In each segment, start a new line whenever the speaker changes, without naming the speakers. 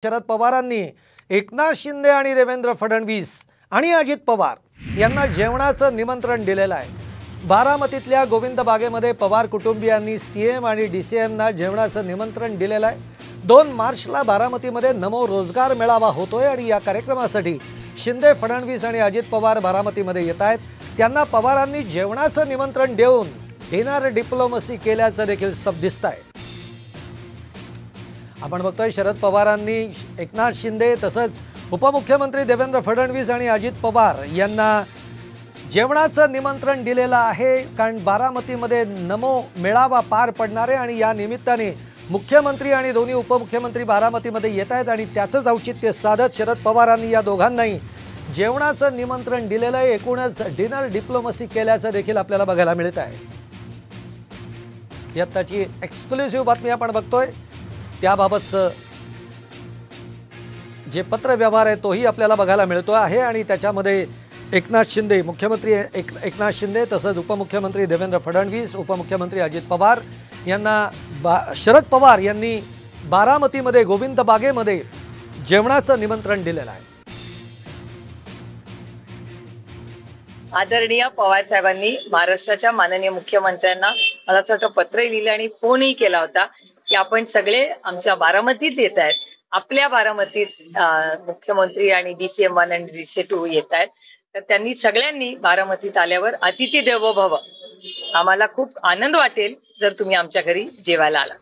शरद पवारांनी एकनाथ शिंदे आणि देवेंद्र फडणवीस आणि अजित पवार यांना जेवणाचं निमंत्रण दिलेलं आहे। बारामतीतल्या गोविंद बागेमध्ये पवार कुटुंबियांनी सीएम आणि डीसीएमना जेवणाचं निमंत्रण दिलेलं आहे। 2 मार्चला बारामतीमध्ये नमो रोजगार मेळावा होतोय आणि या कार्यक्रमासाठी शिंदे, फडणवीस आणि अजित पवार बारामतीमध्ये येत आहेत। त्यांना पवारांनी जेवणाचं निमंत्रण देऊन डिनर डिप्लोमसी केल्याचं देखील दिसतंय। आपण बघतोय शरद पवारांनी एकनाथ शिंदे तसंच उपमुख्यमंत्री देवेंद्र फडणवीस आणि अजित पवार यांना जेवणाचं निमंत्रण दिलेलं आहे, कारण बारामतीमध्ये नमो मेळावा पार पडणार आहे आणि या निमित्ताने मुख्यमंत्री आणि दोन्ही उपमुख्यमंत्री बारामतीमध्ये येत आहेत आणि त्याचंच औचित्य साधत शरद पवारांनी या दोघांनाही जेवणाचं निमंत्रण दिलेलं आहे। एकूणच डिनर डिप्लोमसी केल्याचं देखील आपल्याला बघायला मिळत आहे। यात त्याची एक्सक्लुसिव्ह बातमी आपण बघतोय। त्याबाबतचं जे पत्र व्यवहार आहे तोही आपल्याला बघायला मिळतो आहे आणि त्याच्यामध्ये एकनाथ शिंदे, मुख्यमंत्री एकनाथ शिंदे तसंच उपमुख्यमंत्री देवेंद्र फडणवीस, उपमुख्यमंत्री अजित पवार यांना शरद पवार यांनी बारामतीमध्ये गोविंद बागेमध्ये जेवणाचं निमंत्रण दिलेलं आहे।
आदरणीय पवार साहेबांनी महाराष्ट्राच्या माननीय मुख्यमंत्र्यांना मला असं वाटतं पत्र लिहिलं आणि फोनही केला होता की आपण सगळे आमच्या बारामतीत येत आहेत। आपल्या बारामतीत मुख्यमंत्री आणि DCM 1 आणि DCM 2 येत आहेत, तर त्यांनी सगळ्यांनी बारामतीत आल्यावर अतिथी देवो भव, आम्हाला खूप आनंद वाटेल जर तुम्ही आमच्या घरी जेवायला आला।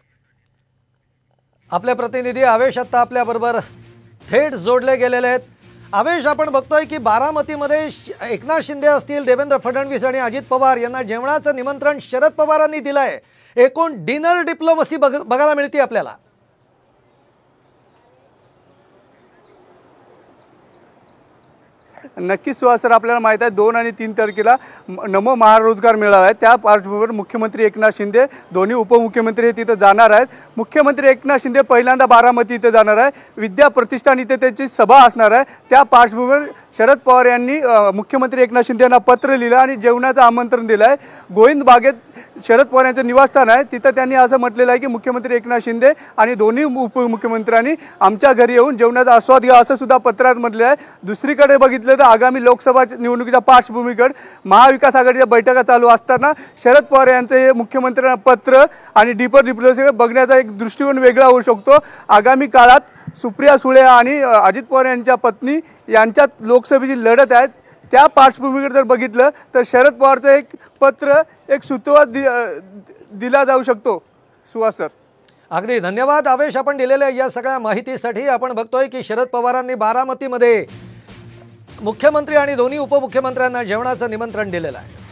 आपले प्रतिनिधी आवेश आता आपल्या बरोबर थेट जोडले गेलेले आहेत। आवेश, आपण बघतोय की बारामतीमध्ये एकनाथ शिंदे असतील, देवेंद्र फडणवीस आणि अजित पवार यांना जेवणाचं निमंत्रण शरद पवारांनी दिलंय। एकूण डिनर डिप्लोमसी बघायला मिळते आपल्याला।
नक्कीच सुहास सर, आपल्याला माहित आहे 2 आणि 3 तारखेला नमो महारोजगार मेळावा आहे। त्या पार्श्वभूमीवर मुख्यमंत्री एकनाथ शिंदे, दोन्ही उपमुख्यमंत्री तिथे जाणार आहेत। मुख्यमंत्री एकनाथ शिंदे पहिल्यांदा बारामती इथे जाणार आहे, विद्या प्रतिष्ठान इथे त्याची सभा असणार आहे। त्या पार्श्वभूमीवर शरद पवार यांनी मुख्यमंत्री एकनाथ शिंदे यांना पत्र लिहिलं आणि जेवणाचं आमंत्रण दिलं आहे। गोविंद बागेत शरद पवार यांचं निवासस्थान आहे, तिथं त्यांनी असं म्हटलेलं आहे की मुख्यमंत्री एकनाथ शिंदे आणि दोन्ही उपमुख्यमंत्र्यांनी आमच्या घरी येऊन जेवणाचा आस्वाद घ्या, असं सुद्धा पत्रात म्हटलं आहे। दुसरीकडे बघितलं तर आगामी लोकसभा निवडणुकीच्या पार्श्वभूमीवर महाविकास आघाडीच्या बैठका चालू असताना शरद पवार यांचं हे मुख्यमंत्र्यांना पत्र आणि डिपर डिप्लोमसी बघण्याचा एक दृष्टिकोन वेगळा होऊ शकतो। आगामी काळात सुप्रिया सुळे आणि अजित पवार यांच्या पत्नी यांच्यात लोकसभेची लढत आहे, त्या पार्श्वभूमीवर जर बघितलं तर शरद पवारचं एक पत्र, एक सुतोवाच दिला जाऊ शकतो। सुहास सर,
अगदी धन्यवाद आवेश, आपण दिलेल्या या सगळ्या माहितीसाठी। आपण बघतोय की शरद पवारांनी बारामतीमध्ये मुख्यमंत्री आणि दोन्ही उपमुख्यमंत्र्यांना जेवणाचं निमंत्रण दिलेलं आहे।